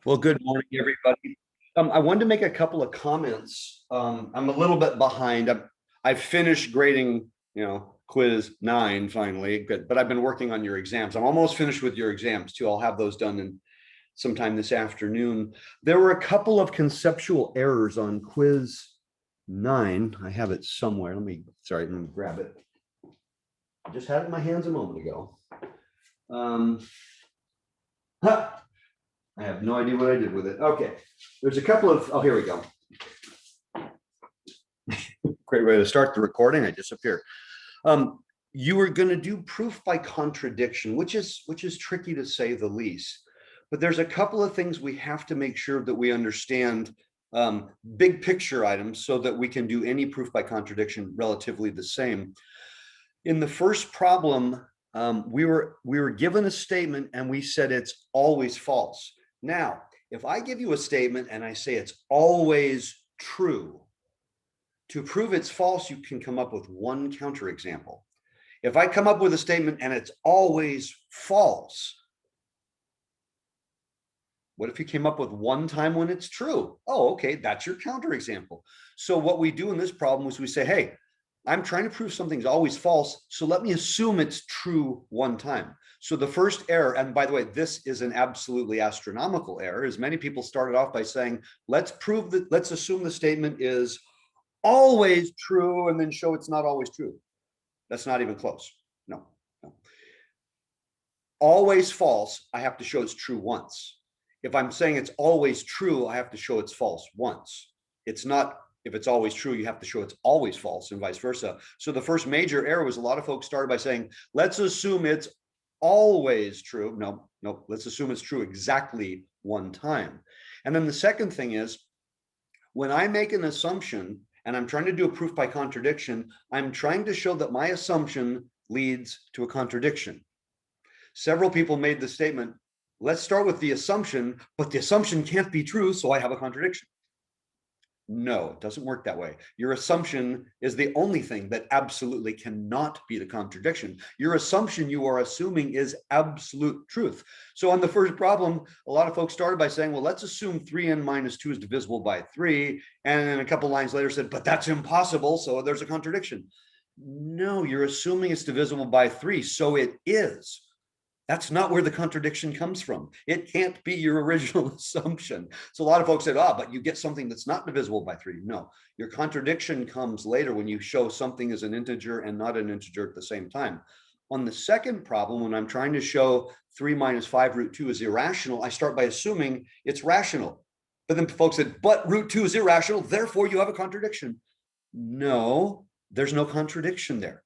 Well, good morning, everybody. I wanted to make a couple of comments. I'm a little bit behind. I've finished grading, quiz 9 finally, but I've been working on your exams. I'm almost finished with your exams too. I'll have those done in sometime this afternoon. There were a couple of conceptual errors on quiz 9. I have it somewhere. Let me grab it. I just had it in my hands a moment ago. I have no idea what I did with it. Okay, there's a couple of, oh, here we go. Great way to start the recording. I disappear. You were going to do proof by contradiction, which is tricky to say the least. But there's a couple of things we have to make sure that we understand, big picture items, so that we can do any proof by contradiction relatively the same. In the first problem, we were given a statement and we said it's always false. Now, if I give you a statement and I say it's always true, to prove it's false, you can come up with one counterexample. If I come up with a statement and it's always false, what if you came up with one time when it's true? Oh, okay, that's your counterexample. So what we do in this problem is we say, hey, I'm trying to prove something's always false, so let me assume it's true one time. So the first error, and by the way, this is an absolutely astronomical error, is many people started off by saying, let's assume the statement is always true and then show it's not always true. That's not even close. No. Always false, I have to show it's true once. If I'm saying it's always true, I have to show it's false once. It's not, if it's always true, you have to show it's always false and vice versa. So the first major error was a lot of folks started by saying, let's assume it's always true. No, let's assume it's true exactly one time. And then the second thing is, when I make an assumption and I'm trying to do a proof by contradiction, I'm trying to show that my assumption leads to a contradiction. Several people made the statement, let's start with the assumption, but the assumption can't be true, so I have a contradiction. No, it doesn't work that way. Your assumption is the only thing that absolutely cannot be the contradiction. Your assumption you are assuming is absolute truth. So on the first problem, a lot of folks started by saying, well, let's assume 3n minus 2 is divisible by 3. And then a couple lines later said, but that's impossible, so there's a contradiction. No, you're assuming it's divisible by 3, so it is. That's not where the contradiction comes from. It can't be your original assumption. So a lot of folks said, but you get something that's not divisible by 3. No, your contradiction comes later when you show something is an integer and not an integer at the same time. On the second problem, when I'm trying to show 3 minus 5 root 2 is irrational, I start by assuming it's rational. But then folks said, but root 2 is irrational, therefore you have a contradiction. No, there's no contradiction there.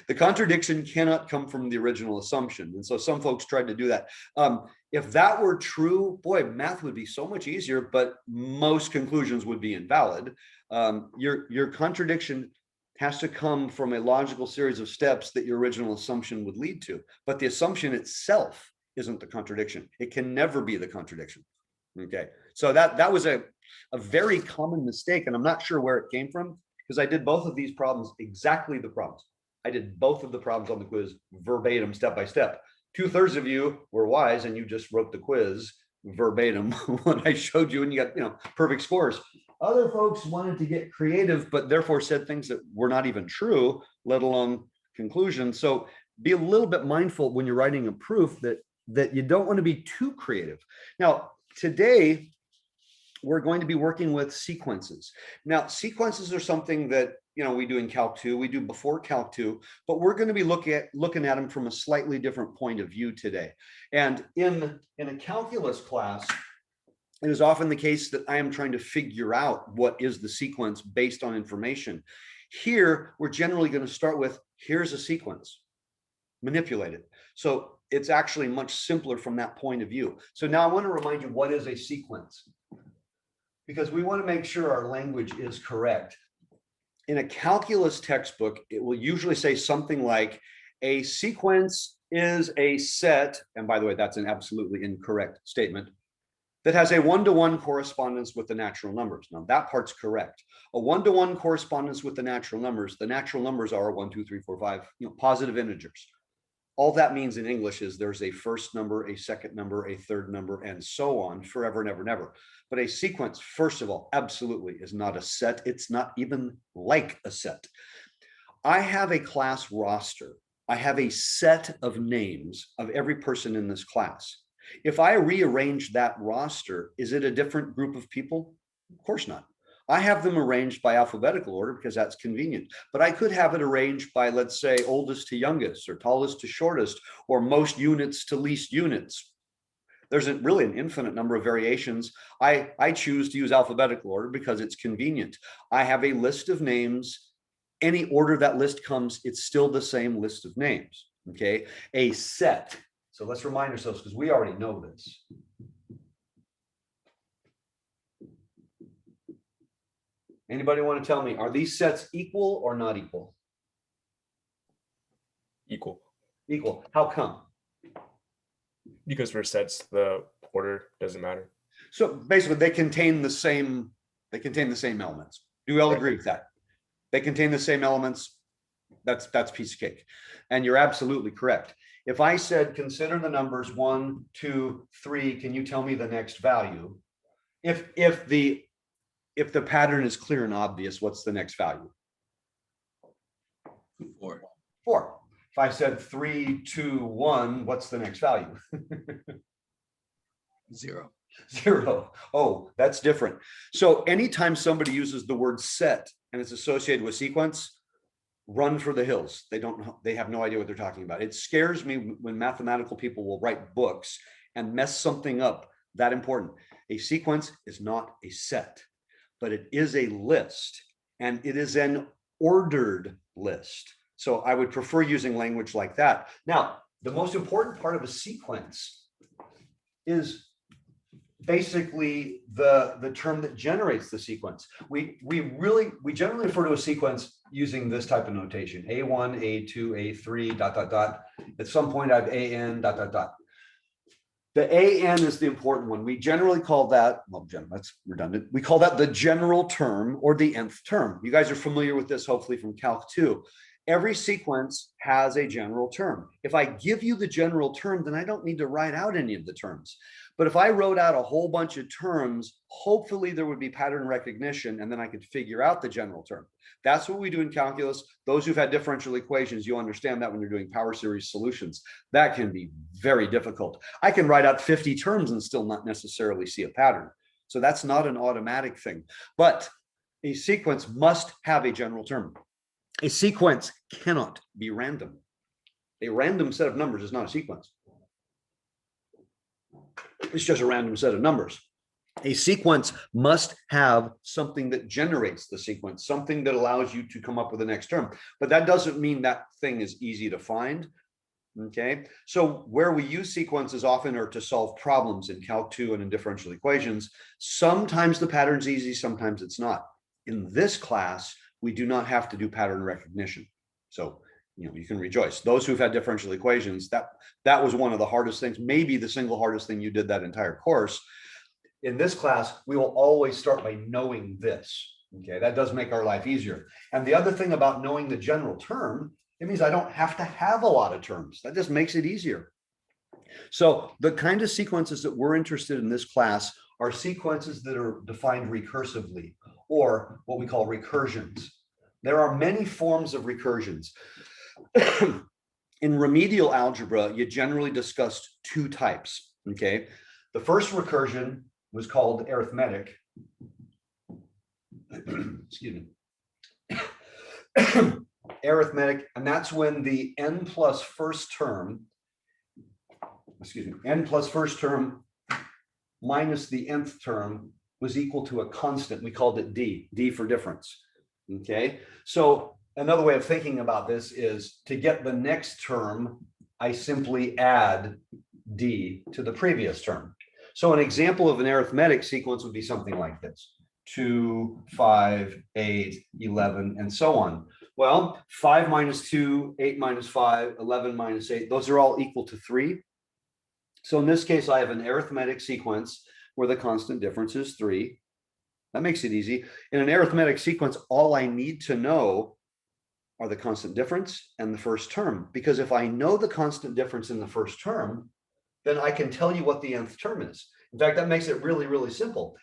The contradiction cannot come from the original assumption. And so some folks tried to do that. If that were true, boy, math would be so much easier, but most conclusions would be invalid. Your contradiction has to come from a logical series of steps that your original assumption would lead to. But the assumption itself isn't the contradiction. It can never be the contradiction. Okay, so that was a very common mistake, and I'm not sure where it came from, because I did both of these problems, exactly the problems. I did both of the problems on the quiz verbatim, step by step. 2/3 of you were wise and you just wrote the quiz verbatim when I showed you, and you got perfect scores. Other folks wanted to get creative, but therefore said things that were not even true, let alone conclusions. So be a little bit mindful when you're writing a proof that you don't want to be too creative. Now, today, we're going to be working with sequences. Now, sequences are something that we do in Calc 2, we do before Calc 2, but we're going to be looking at them from a slightly different point of view today. And in a calculus class, it is often the case that I am trying to figure out what is the sequence based on information. Here, we're generally going to start with, here's a sequence, manipulate it. So it's actually much simpler from that point of view. So now I want to remind you, what is a sequence? Because we want to make sure our language is correct. In a calculus textbook, it will usually say something like, a sequence is a set, and by the way, that's an absolutely incorrect statement, that has a one-to-one correspondence with the natural numbers. Now that part's correct. A one-to-one correspondence with the natural numbers are 1, 2, 3, 4, 5, positive integers. All that means in English is there's a first number, a second number, a third number, and so on, forever and ever and ever. But a sequence, first of all, absolutely is not a set. It's not even like a set. I have a class roster. I have a set of names of every person in this class. If I rearrange that roster, is it a different group of people? Of course not. I have them arranged by alphabetical order because that's convenient, but I could have it arranged by, let's say, oldest to youngest, or tallest to shortest, or most units to least units. There's really an infinite number of variations. I choose to use alphabetical order because it's convenient. I have a list of names. Any order that list comes, it's still the same list of names, okay? A set. So let's remind ourselves, because we already know this. Anybody want to tell me, are these sets equal or not equal? Equal. Equal. How come? Because for sets, the order doesn't matter. So basically they contain the same elements. Do we all agree with that? They contain the same elements. That's piece of cake. And you're absolutely correct. If I said, consider the numbers 1, 2, 3, can you tell me the next value? If the pattern is clear and obvious, what's the next value? 4. 4. If I said 3, 2, 1, what's the next value? 0. 0. Oh, that's different. So anytime somebody uses the word set and it's associated with sequence, run for the hills. They have no idea what they're talking about. It scares me when mathematical people will write books and mess something up that important. A sequence is not a set, but it is a list, and it is an ordered list. So I would prefer using language like that. Now, the most important part of a sequence is basically the term that generates the sequence. We generally refer to a sequence using this type of notation: A1, A2, A3, ... At some point I have AN ... The AN is the important one. We generally call that, well, that's redundant. We call that the general term or the nth term. You guys are familiar with this, hopefully, from Calc 2. Every sequence has a general term. If I give you the general term, then I don't need to write out any of the terms. But if I wrote out a whole bunch of terms, hopefully there would be pattern recognition, and then I could figure out the general term. That's what we do in calculus. Those who've had differential equations, you understand that when you're doing power series solutions. That can be very difficult. I can write out 50 terms and still not necessarily see a pattern. So that's not an automatic thing. But a sequence must have a general term. A sequence cannot be random. A random set of numbers is not a sequence. It's just a random set of numbers. A sequence must have something that generates the sequence, something that allows you to come up with the next term. But that doesn't mean that thing is easy to find. Okay, so where we use sequences often are to solve problems in Calc 2 and in differential equations. Sometimes the pattern's easy, sometimes it's not. In this class, we do not have to do pattern recognition. So, you can rejoice. Those who've had differential equations, that was one of the hardest things, maybe the single hardest thing you did that entire course. In this class, we will always start by knowing this. Okay, that does make our life easier. And the other thing about knowing the general term, it means I don't have to have a lot of terms. That just makes it easier. So the kind of sequences that we're interested in this class are sequences that are defined recursively, or what we call recursions. There are many forms of recursions. In remedial algebra, you generally discussed 2 types. Okay, the first recursion was called arithmetic. Excuse me. Arithmetic, and that's when the n plus first term minus the nth term was equal to a constant. We called it D for difference. Okay, so another way of thinking about this is to get the next term, I simply add D to the previous term. So an example of an arithmetic sequence would be something like this: 2, 5, 8, 11, and so on. Well, 5 minus 2, 8 minus 5, 11 minus 8, those are all equal to 3. So in this case, I have an arithmetic sequence where the constant difference is 3. That makes it easy. In an arithmetic sequence, all I need to know are the constant difference and the first term, because if I know the constant difference in the first term, then I can tell you what the nth term is. In fact, that makes it really, really simple.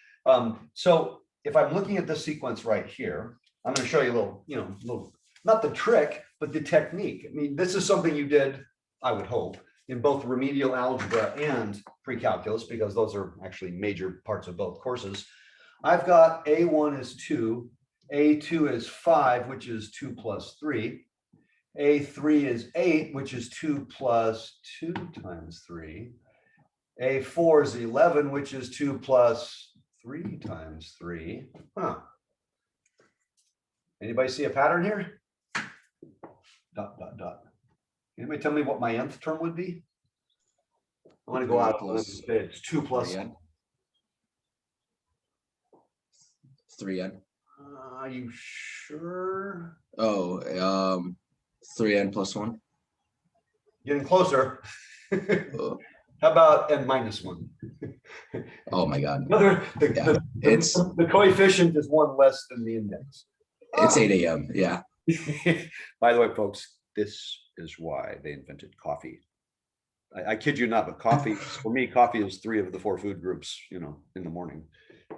So if I'm looking at this sequence right here, I'm going to show you a little, not the trick, but the technique. I mean, this is something you did, I would hope, in both remedial algebra and pre-calculus, because those are actually major parts of both courses. I've got A1 is 2, A2 is 5, which is 2 plus 3. A3 is 8, which is 2 plus 2 times 3. A4 is 11, which is 2 plus 3 times 3. Huh. Anybody see a pattern here? Dot, dot, dot. Anybody tell me what my nth term would be? I want to go out and say it's 2 plus 3n. Are you sure? Oh, 3n plus 1. Getting closer. Oh. How about n minus 1? Oh my God. The coefficient is 1 less than the index. It's 8 a.m. Yeah. By the way, folks, this is why they invented coffee. I kid you not, but coffee, for me, coffee is 3 of the 4 food groups, in the morning.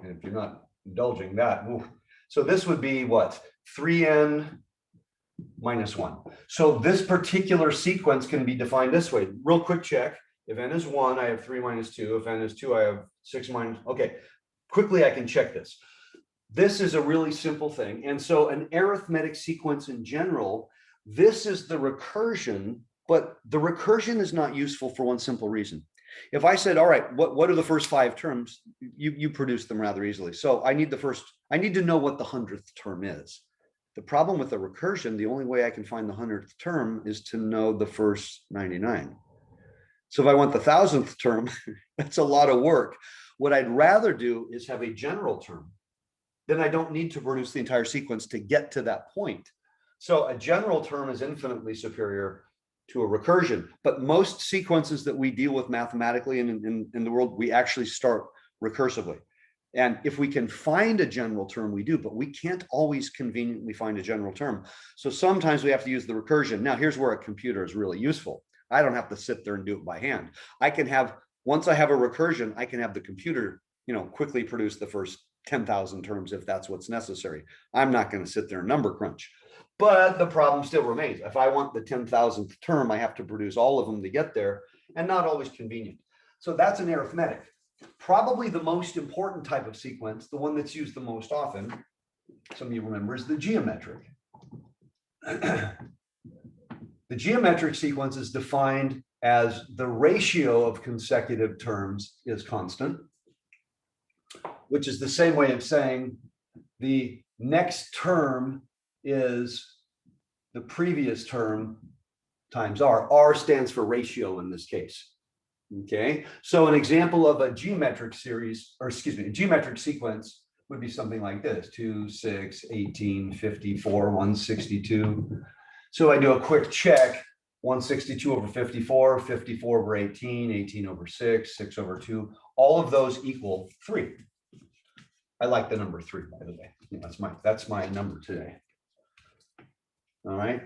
And if you're not indulging that, so this would be what? 3n minus 1. So this particular sequence can be defined this way. Real quick check. If n is 1, I have 3 minus 2. If n is 2, I have 6 minus. Okay, quickly I can check this. This is a really simple thing. And so an arithmetic sequence in general, this is the recursion, but the recursion is not useful for one simple reason. If I said, all right, what are the first 5 terms? You produce them rather easily. So I need to know what the 100th term is. The problem with the recursion, the only way I can find the 100th term is to know the first 99. So if I want the 1000th term, that's a lot of work. What I'd rather do is have a general term. Then I don't need to produce the entire sequence to get to that point. So a general term is infinitely superior to a recursion. But most sequences that we deal with mathematically in the world, we actually start recursively. And if we can find a general term, we do, but we can't always conveniently find a general term. So sometimes we have to use the recursion. Now, here's where a computer is really useful. I don't have to sit there and do it by hand. Once I have a recursion, I can have the computer, quickly produce the first 10,000 terms if that's what's necessary. I'm not going to sit there and number crunch. But the problem still remains. If I want the 10,000th term, I have to produce all of them to get there, and not always convenient. So that's an arithmetic. Probably the most important type of sequence, the one that's used the most often, some of you remember, is the geometric. The geometric sequence is defined as the ratio of consecutive terms is constant, which is the same way of saying the next term is the previous term times r. R stands for ratio in this case. Okay, so an example of a geometric geometric sequence would be something like this: 2, 6, 18, 54, 162. So I do a quick check: 162 over 54, 54 over 18, 18 over 6, 6 over 2. All of those equal 3. I like the number 3, by the way. That's my number today. All right.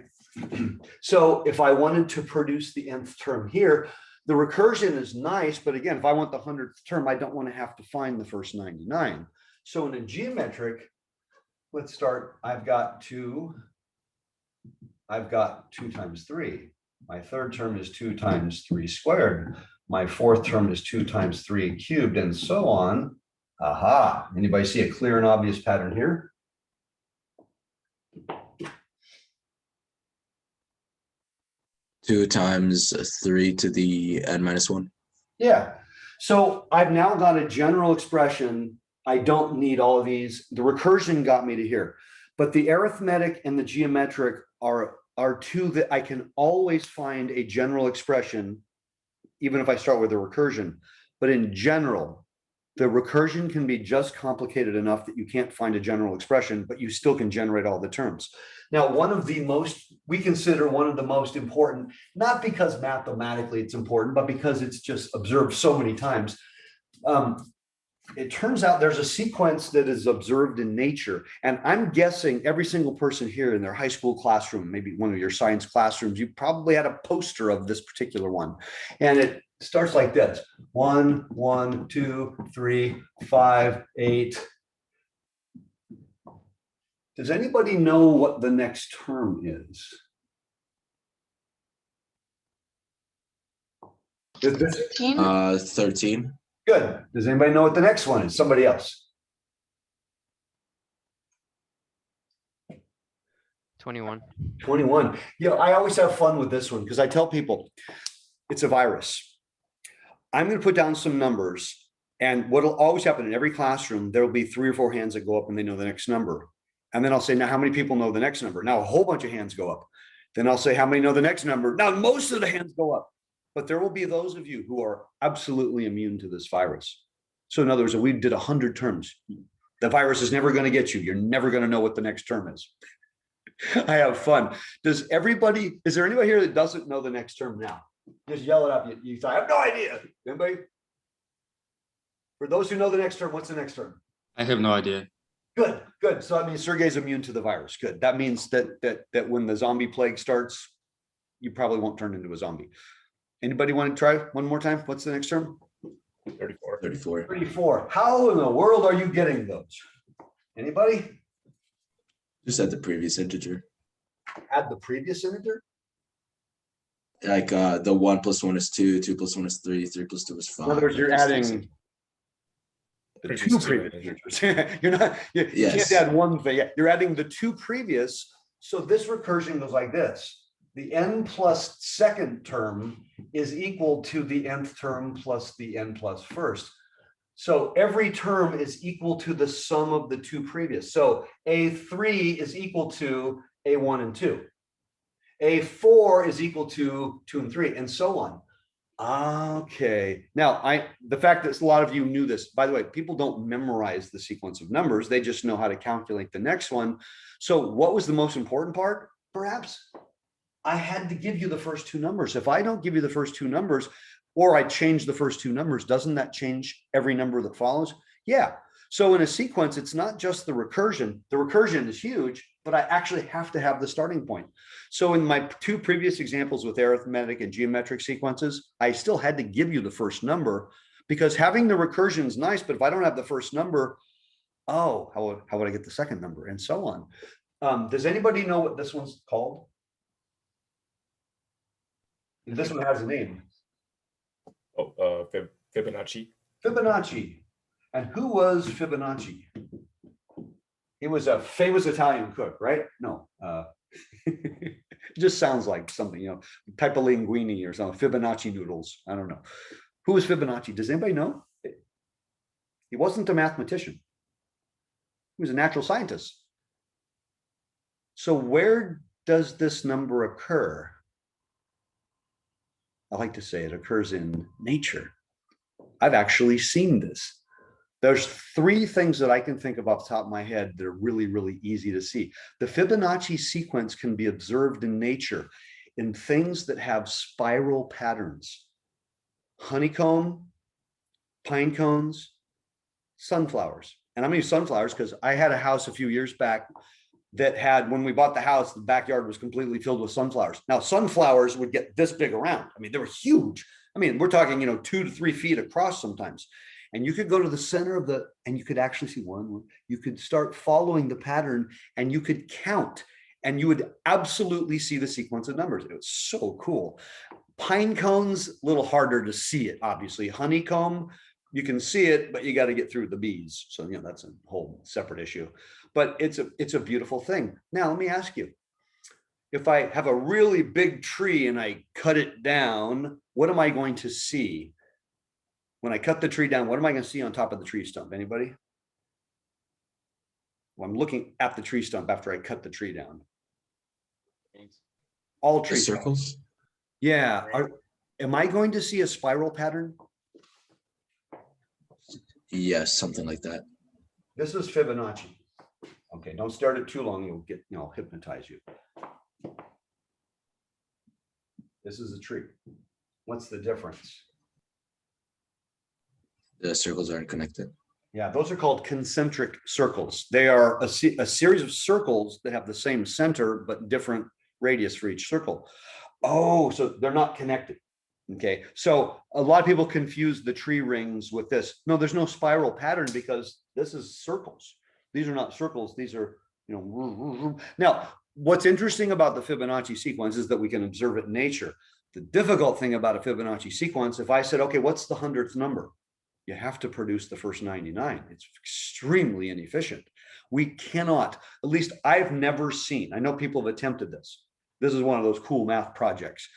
So if I wanted to produce the nth term here, the recursion is nice, but again, if I want the 100th term, I don't want to have to find the first 99. So in a geometric, let's start. I've got 2 times 3. My third term is 2 times 3 squared. My fourth term is 2 times 3 cubed, and so on. Aha. Anybody see a clear and obvious pattern here? Two times 3 to the n minus 1. Yeah. So I've now got a general expression. I don't need all of these. The recursion got me to here. But the arithmetic and the geometric are two that I can always find a general expression, even if I start with a recursion. But in general, the recursion can be just complicated enough that you can't find a general expression, but you still can generate all the terms. Now, we consider one of the most important, not because mathematically it's important, but because it's just observed so many times. it turns out there's a sequence that is observed in nature. And I'm guessing every single person here in their high school classroom, maybe one of your science classrooms, you probably had a poster of this particular one. And it starts like this: 1, 1, 2, 3, 5, 8. Does anybody know what the next term is? Is this 13. good? Does anybody know what the next one is? Somebody else. 21. 21. I always have fun with this one because I tell people it's a virus. I'm going to put down some numbers, and what'll always happen in every classroom, there will be 3 or 4 hands that go up and they know the next number. And then I'll say, now, how many people know the next number? Now, a whole bunch of hands go up. Then I'll say, how many know the next number? Now, most of the hands go up. But there will be those of you who are absolutely immune to this virus. So in other words, if we did 100 terms, the virus is never going to get you. You're never going to know what the next term is. I have fun. Is there anybody here that doesn't know the next term now? Just yell it up. You say, I have no idea. Anybody? For those who know the next term, what's the next term? I have no idea. Good, good. So I mean, Sergey's immune to the virus. Good. That means that when the zombie plague starts, you probably won't turn into a zombie. Anybody want to try one more time? What's the next term? 34. 34. 34. How in the world are you getting those? Anybody? Just add the previous integer. Add the previous integer? Like the 1 + 1 is 2, 2 + 1 is 3, 3 + 2 is 5. In other words, you're adding the two previous integers. You Yes. can't add one thing. You're adding the 2 previous. So this recursion goes like this. The n plus second term is equal to the nth term plus the n plus first. So every term is equal to the sum of the 2 previous. So A3 is equal to A1 and 2. A4 is equal to 2 and 3, and so on. Okay. Now, the fact that a lot of you knew this, by the way, people don't memorize the sequence of numbers. They just know how to calculate the next one. So what was the most important part? Perhaps I had to give you the first 2 numbers. If I don't give you the first 2 numbers, or I change the first 2 numbers, doesn't that change every number that follows? Yeah. So in a sequence, it's not just the recursion. The recursion is huge, but I actually have to have the starting point. So in my 2 previous examples with arithmetic and geometric sequences, I still had to give you the first number, because having the recursion is nice, but if I don't have the first number, oh, how would I get the second number, and so on. Does anybody know what this one's called? This one has a name. Oh, Fibonacci. Fibonacci. And who was Fibonacci? He was a famous Italian cook, right? No. It just sounds like something, type of linguine or something, Fibonacci noodles. I don't know. Who was Fibonacci? Does anybody know? He wasn't a mathematician. He was a natural scientist. So where does this number occur? I like to say it occurs in nature. I've actually seen this. There's 3 things that I can think of off the top of my head that are really, really easy to see. The Fibonacci sequence can be observed in nature in things that have spiral patterns. Honeycomb, pine cones, sunflowers. And I'm going to use sunflowers because I had a house a few years back that had, when we bought the house, the backyard was completely filled with sunflowers. Now, sunflowers would get this big around. I mean, they were huge. I mean, we're talking, 2 to 3 feet across sometimes. And you could go to the center of and you could actually see one. You could start following the pattern and you could count, and you would absolutely see the sequence of numbers. It was so cool. Pine cones, a little harder to see it, obviously. Honeycomb, you can see it, but you got to get through the bees. So, that's a whole separate issue. But it's a beautiful thing. Now, let me ask you, if I have a really big tree and I cut it down, what am I going to see? When I cut the tree down, what am I going to see on top of the tree stump? Anybody? Well, I'm looking at the tree stump after I cut the tree down. All tree Circles? Yeah. Am I going to see a spiral pattern? Yes, something like that. This is Fibonacci. Okay, don't start it too long. You'll get, hypnotize you. This is a tree. What's the difference? The circles aren't connected. Yeah, those are called concentric circles. They are a series of circles that have the same center, but different radius for each circle. Oh, so they're not connected. Okay, so a lot of people confuse the tree rings with this. No, there's no spiral pattern because this is circles. These are not circles. These are, now, what's interesting about the Fibonacci sequence is that we can observe it in nature. The difficult thing about a Fibonacci sequence, if I said, okay, what's the 100th number? You have to produce the first 99. It's extremely inefficient. We cannot, at least I've never seen, I know people have attempted this. This is one of those cool math projects.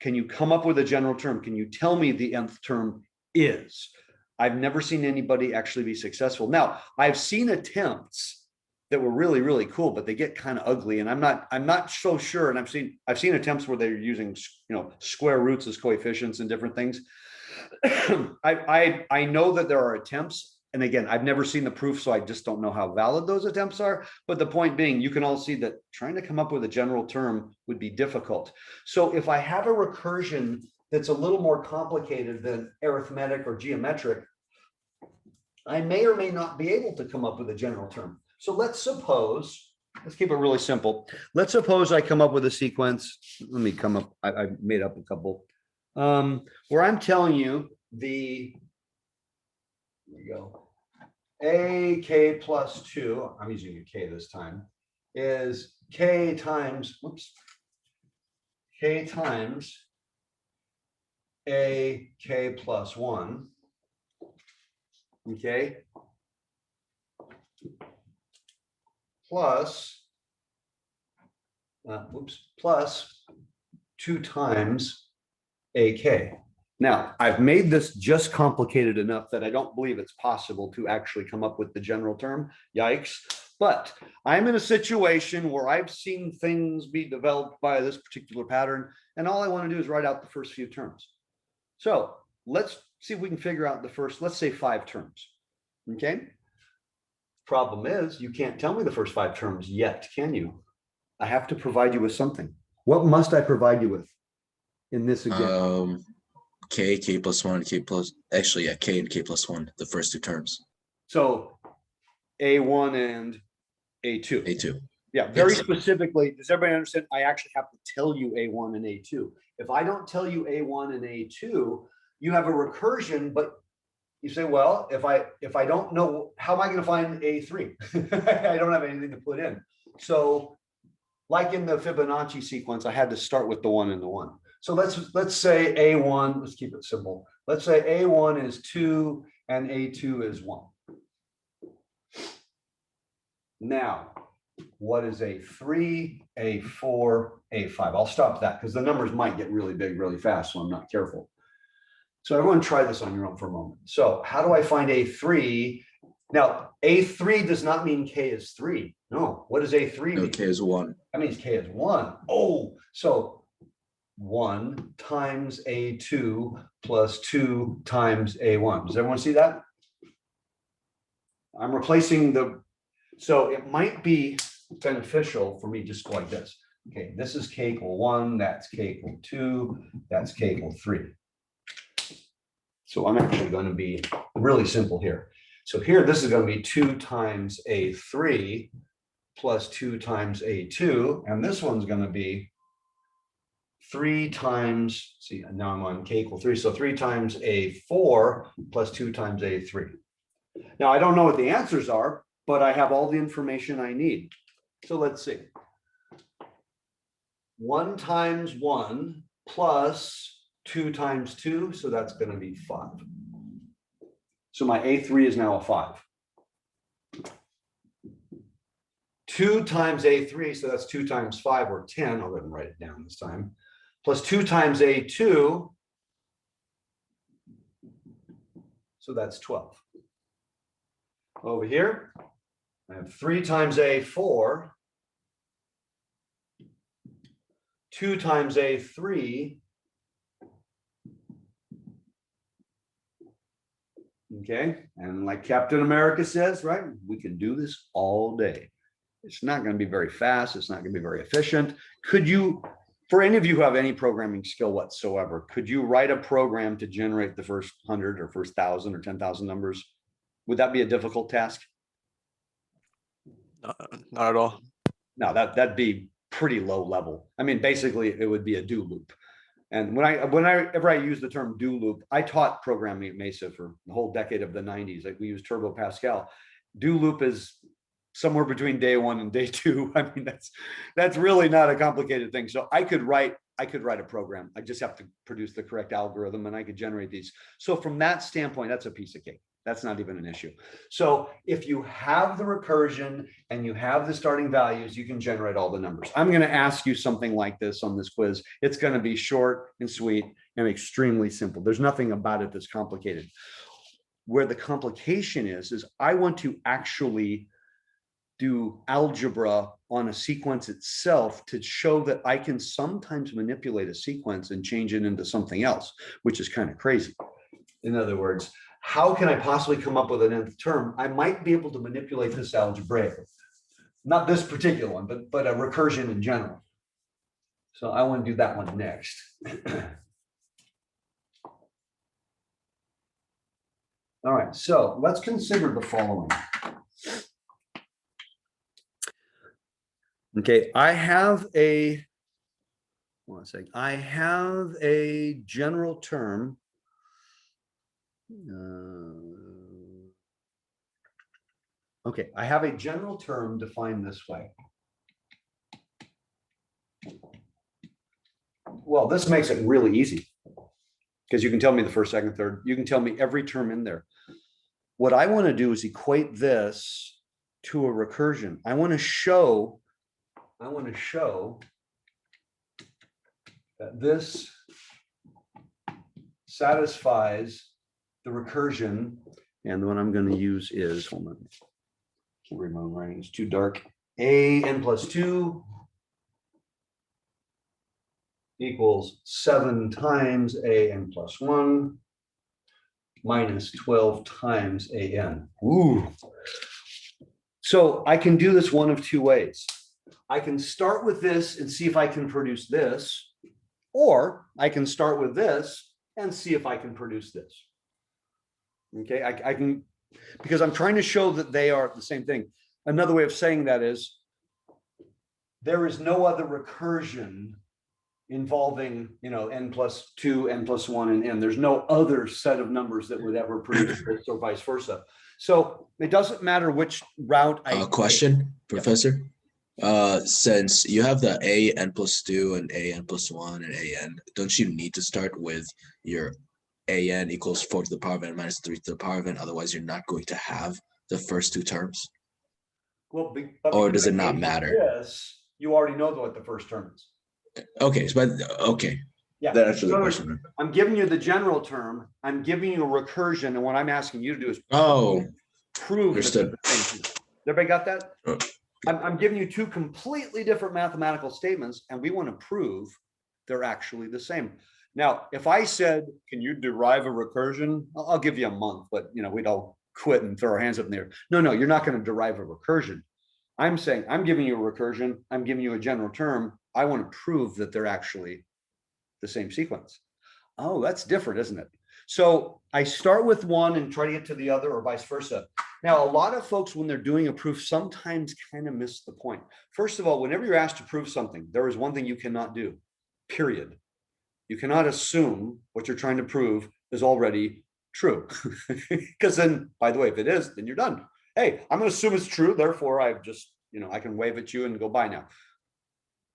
Can you come up with a general term? Can you tell me the nth term is? I've never seen anybody actually be successful. Now, I've seen attempts that were really, really cool, but they get kind of ugly. And I'm not so sure. And I've seen attempts where they're using, square roots as coefficients and different things. I know that there are attempts. And again, I've never seen the proof, so I just don't know how valid those attempts are. But the point being, you can all see that trying to come up with a general term would be difficult. So if I have a recursion that's a little more complicated than arithmetic or geometric, I may or may not be able to come up with a general term. So let's keep it really simple. Let's suppose I come up with a sequence. Let me come up, I made up a couple, where I'm telling you here we go. AK plus 2, I'm using a K this time, is K times AK plus 1. Okay. Plus 2 times AK. Now, I've made this just complicated enough that I don't believe it's possible to actually come up with the general term. Yikes. But I'm in a situation where I've seen things be developed by this particular pattern, and all I want to do is write out the first few terms. So let's see if we can figure out the first, let's say 5 terms. Okay. Problem is, you can't tell me the first 5 terms yet, can you? I have to provide you with something. What must I provide you with in this example? K plus 1, K and K plus 1, the first 2 terms. So A1 and A2. A2. Yeah, very specifically, does everybody understand? I actually have to tell you A1 and A2. If I don't tell you A1 and A2, you have a recursion, but you say, well, if I don't know, how am I going to find A3? I don't have anything to put in. So like in the Fibonacci sequence, I had to start with the 1 and the 1. So let's say A1, let's keep it simple. Let's say A1 is 2 and A2 is 1. Now, what is A3, A4, A5? I'll stop that because the numbers might get really big really fast, so I'm not careful. So everyone try this on your own for a moment. So how do I find A3? Now, A3 does not mean K is 3. No, what does A3 mean? No, K is 1. That means K is 1. Oh, so 1 times A2 plus 2 times A1. Does everyone see that? I'm replacing so it might be beneficial for me just go like this. Okay, this is K equal 1, that's K equal 2, that's K equal 3. So I'm actually going to be really simple here. So here, this is going to be 2 times A3 plus 2 times A2. And this one's going to be 3 times, see, now I'm on K equal 3. So 3 times A4 plus 2 times A3. Now, I don't know what the answers are, but I have all the information I need. So let's see. 1 times 1 plus 2 times 2, so that's going to be 5. So my A3 is now a 5. 2 times A3, so that's 2 times 5 or 10. I'll go ahead and write it down this time. Plus 2 times A2, so that's 12. Over here, I have 3 times A4, 2 times A3, okay, and like Captain America says, right, we can do this all day. It's not going to be very fast. It's not going to be very efficient. Could you, for any of you who have any programming skill whatsoever, could you write a program to generate the first 100 or first 1,000 or 10,000 numbers? Would that be a difficult task? Not at all. No, that'd be pretty low level. I mean, basically it would be a do loop. And whenever I use the term do loop, I taught programming at Mesa for the whole decade of the 90s. Like we use Turbo Pascal. Do loop is somewhere between day one and day two. I mean, that's really not a complicated thing. So I could write a program. I just have to produce the correct algorithm and I could generate these. So from that standpoint, that's a piece of cake. That's not even an issue. So if you have the recursion and you have the starting values, you can generate all the numbers. I'm going to ask you something like this on this quiz. It's going to be short and sweet and extremely simple. There's nothing about it that's complicated. Where the complication is I want to actually do algebra on a sequence itself to show that I can sometimes manipulate a sequence and change it into something else, which is kind of crazy. In other words, how can I possibly come up with an nth term? I might be able to manipulate this algebraically. Not this particular one, but a recursion in general. So I want to do that one next. All right, so let's consider the following. Okay, I have a general term. Okay, I have a general term defined this way. Well, this makes it really easy because you can tell me the first, second, third. You can tell me every term in there. What I want to do is equate this to a recursion. I want to show that this satisfies the recursion, and the one I'm going to use is, hold on, can't read my own writing, it's too dark. an+2 equals 7 times an+1 minus 12 times an. Ooh. So I can do this one of two ways. I can start with this and see if I can produce this, or I can start with this and see if I can produce this. Okay, I can, because I'm trying to show that they are the same thing. Another way of saying that is there is no other recursion involving, n+2, n+1, and n. There's no other set of numbers that would ever produce this or vice versa. So it doesn't matter which route I question, Professor. Since you have the an+2 and an+1 and an, don't you need to start with your an equals 4 to the power of n minus 3 to the power of n? Otherwise, you're not going to have the first two terms. Well, or does it not matter? Yes, you already know what the first term is. Okay, okay. Yeah. That answers the question. I'm giving you the general term. I'm giving you a recursion, and what I'm asking you to do is prove that they're the same thing. Everybody got that? Oh. I'm giving you two completely different mathematical statements, and we want to prove they're actually the same. Now, if I said, can you derive a recursion? I'll give you a month, but we'd all quit and throw our hands up in the air. No, you're not going to derive a recursion. I'm saying I'm giving you a recursion. I'm giving you a general term. I want to prove that they're actually the same sequence. Oh, that's different, isn't it? So I start with one and try to get to the other, or vice versa. Now, a lot of folks, when they're doing a proof, sometimes kind of miss the point. First of all, whenever you're asked to prove something, there is one thing you cannot do, period. You cannot assume what you're trying to prove is already true. Because then, by the way, if it is, then you're done. Hey, I'm going to assume it's true. Therefore, I've just, I can wave at you and go by now.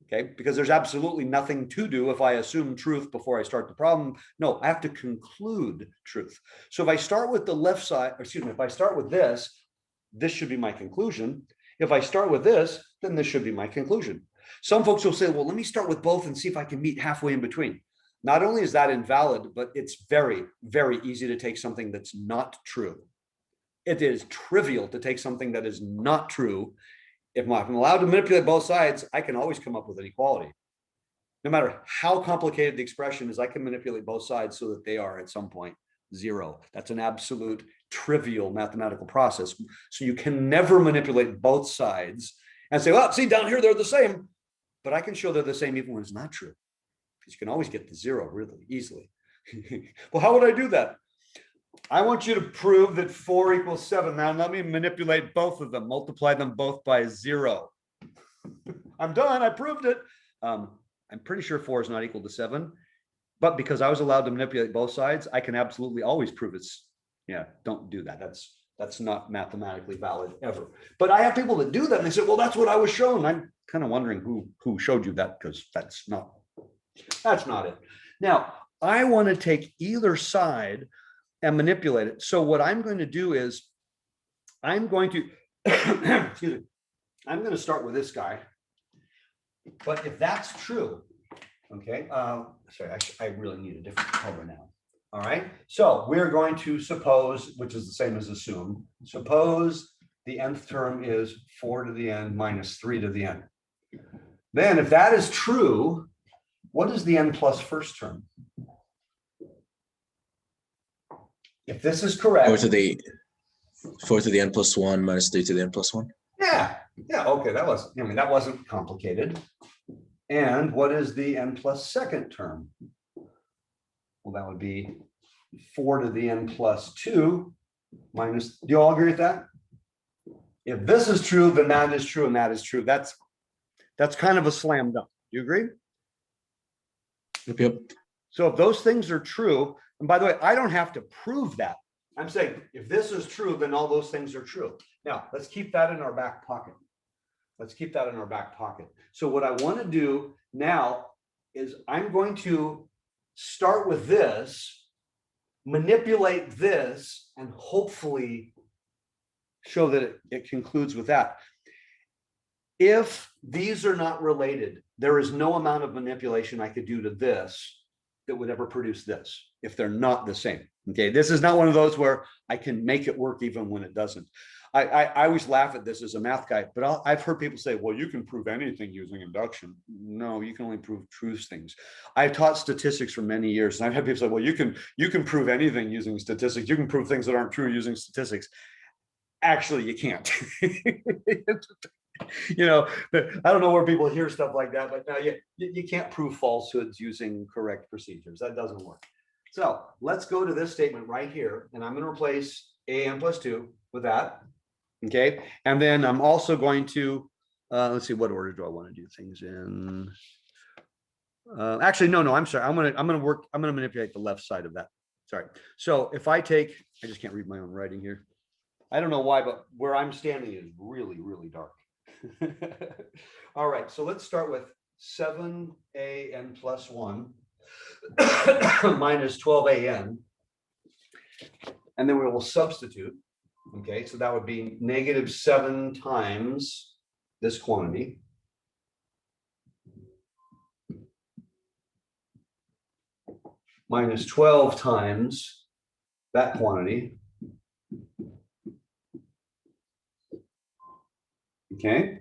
Okay, because there's absolutely nothing to do if I assume truth before I start the problem. No, I have to conclude truth. So if I start with the left side, if I start with this should be my conclusion. If I start with this, then this should be my conclusion. Some folks will say, well, let me start with both and see if I can meet halfway in between. Not only is that invalid, but it's very, very easy to take something that's not true. It is trivial to take something that is not true. If I'm allowed to manipulate both sides, I can always come up with an equality. No matter how complicated the expression is, I can manipulate both sides so that they are at some point zero. That's an absolute trivial mathematical process. So you can never manipulate both sides and say, well, see, down here, they're the same. But I can show they're the same even when it's not true. Because you can always get to zero really easily. Well, how would I do that? I want you to prove that 4 equals 7. Now let me manipulate both of them, multiply them both by 0. I'm done. I proved it. I'm pretty sure 4 is not equal to 7. But because I was allowed to manipulate both sides, I can absolutely always prove it's, yeah, don't do that. That's not mathematically valid ever. But I have people that do that and they say, well, that's what I was shown. I'm kind of wondering who showed you that, because that's not it. Now, I want to take either side and manipulate it. So what I'm going to do is I'm going to, excuse me, I'm going to start with this guy. But if that's true, okay, sorry, I really need a different color now. All right, so we're going to suppose, which is the same as assume, suppose the nth term is 4 to the n minus 3 to the n. Then if that is true, what is the n plus first term? If this is correct. 4 to the n plus 1 minus 3 to the n plus 1. Yeah, okay, that wasn't complicated. And what is the n plus second term? Well, that would be 4 to the n plus 2 minus, do you all agree with that? If this is true, then that is true and that is true. That's kind of a slam dunk. Do you agree? Yep. So if those things are true, and by the way, I don't have to prove that. I'm saying if this is true, then all those things are true. Now, let's keep that in our back pocket. Let's keep that in our back pocket. So what I want to do now is I'm going to start with this, manipulate this, and hopefully show that it concludes with that. If these are not related, there is no amount of manipulation I could do to this that would ever produce this, if they're not the same. Okay, this is not one of those where I can make it work even when it doesn't. I always laugh at this as a math guy, but I've heard people say, well, you can prove anything using induction. No, you can only prove true things. I've taught statistics for many years, and I've had people say, well, you can prove anything using statistics. You can prove things that aren't true using statistics. Actually, you can't. You know, I don't know where people hear stuff like that, but now you can't prove falsehoods using correct procedures. That doesn't work. So let's go to this statement right here, and I'm going to replace an plus 2 with that. Okay, and then I'm also going to let's see, what order do I want to do things in? Actually, no, I'm sorry. I'm gonna manipulate the left side of that. Sorry. So if I take, I just can't read my own writing here. I don't know why, but where I'm standing is really, really dark. All right, so let's start with 7an plus 1 minus 12an, and then we will substitute. Okay, so that would be -7 times this quantity minus 12 times that quantity. Okay.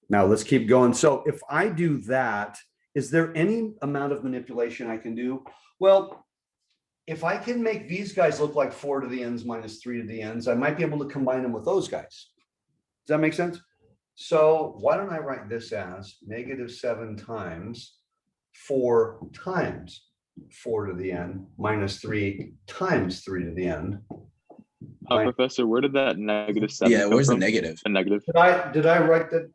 Now let's keep going. So if I do that, is there any amount of manipulation I can do? Well, if I can make these guys look like 4 to the n's minus 3 to the n's, I might be able to combine them with those guys. Does that make sense? So why don't I write this as -7 times 4 times 4 to the n minus 3 times 3 to the n. Professor, where did that -7? Yeah, come where's the from? negative? A negative. Did I write that?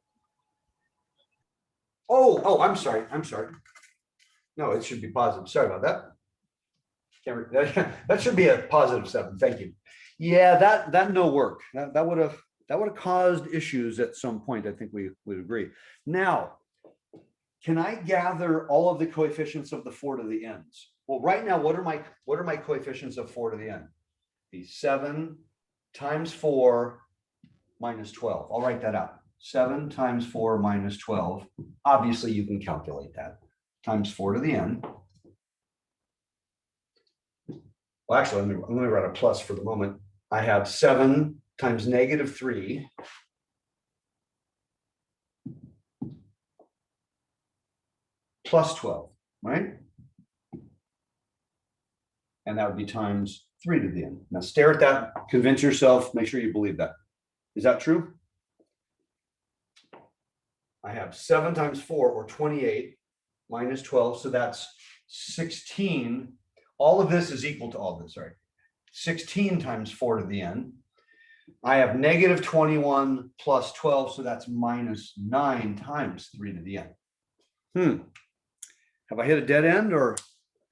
Oh, I'm sorry. No, it should be positive. Sorry about that. That should be a +7. Thank you. Yeah, that no work. That would have caused issues at some point. I think we would agree. Now, can I gather all of the coefficients of the 4 to the n's? Well, right now, what are my coefficients of 4 to the n? The 7 times 4 minus 12. I'll write that out. 7 times 4 minus 12. Obviously, you can calculate that. Times 4 to the n. Well, actually, let me write a plus for the moment. I have 7 times -3 plus 12, right? And that would be times 3 to the n. Now stare at that, convince yourself, make sure you believe that. Is that true? I have 7 times 4, or 28, minus 12, so that's 16. all of this is equal to all this, right? 16 times 4 to the n. I have negative 21 plus 12, so that's minus 9 times 3 to the n. Have I hit a dead end, or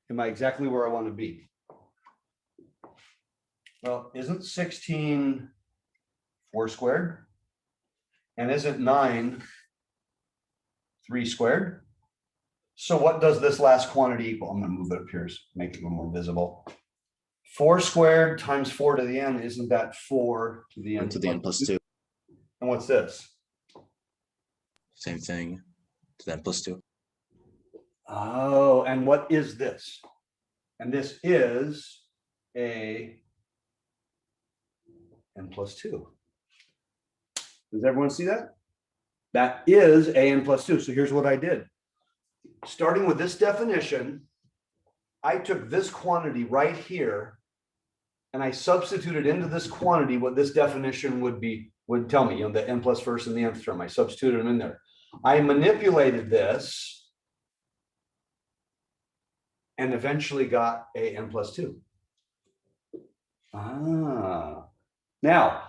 am I exactly where I want to be? Well, isn't 16 4 squared? And isn't 9 3 squared? So what does this last quantity equal? I'm going to move it up here, make it a little more visible. 4 squared times 4 to the n, isn't that 4 to the n? To the n plus 2. And what's this? Same thing. To the n plus 2. Oh, and what is this? And this is a n plus 2. Does everyone see that? That is a n plus 2. So here's what I did. Starting with this definition, I took this quantity right here and I substituted into this quantity what this definition would tell me, the n plus first and the nth term. I substituted them in there. I manipulated this and eventually got a n plus 2. Now,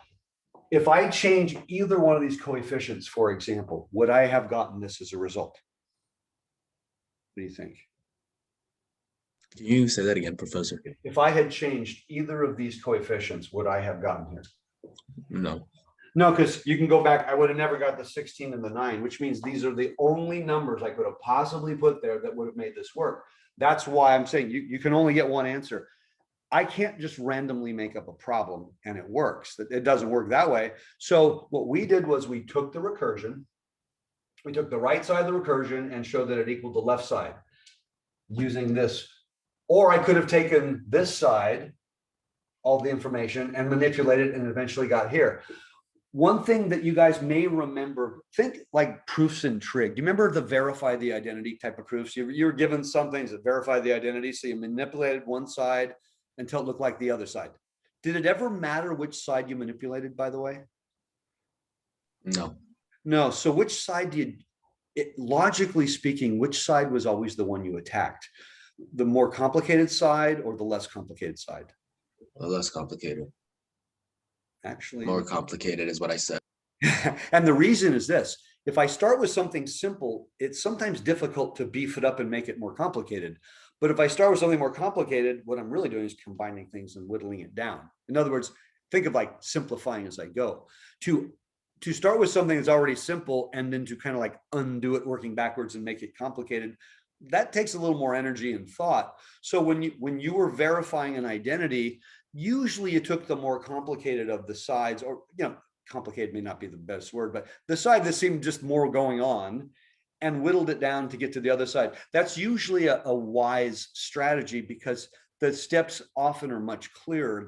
if I change either one of these coefficients, for example, would I have gotten this as a result? What do you think? Can you say that again, Professor? If I had changed either of these coefficients, would I have gotten here? No. No, because you can go back. I would have never got the 16 and the 9, which means these are the only numbers I could have possibly put there that would have made this work. That's why I'm saying you can only get one answer. I can't just randomly make up a problem and it works. It doesn't work that way. So what we did was we took the recursion. We took the right side of the recursion and showed that it equaled the left side using this. Or I could have taken this side, all the information, and manipulated and eventually got here. One thing that you guys may remember, think like proofs in trig. Do you remember the verify the identity type of proofs? You were given some things that verify the identity. So you manipulated one side until it looked like the other side. Did it ever matter which side you manipulated, by the way? No. No. So which side do you, logically speaking, which side was always the one you attacked? The more complicated side or the less complicated side? Well, less complicated. Actually, More complicated is what I said. And the reason is this: if I start with something simple, it's sometimes difficult to beef it up and make it more complicated. But if I start with something more complicated, what I'm really doing is combining things and whittling it down. In other words, think of like simplifying as I go. To start with something that's already simple and then to kind of like undo it working backwards and make it complicated, that takes a little more energy and thought. So when you were verifying an identity, usually you took the more complicated of the sides, or complicated may not be the best word, but the side that seemed just more going on, and whittled it down to get to the other side. That's usually a wise strategy because the steps often are much clearer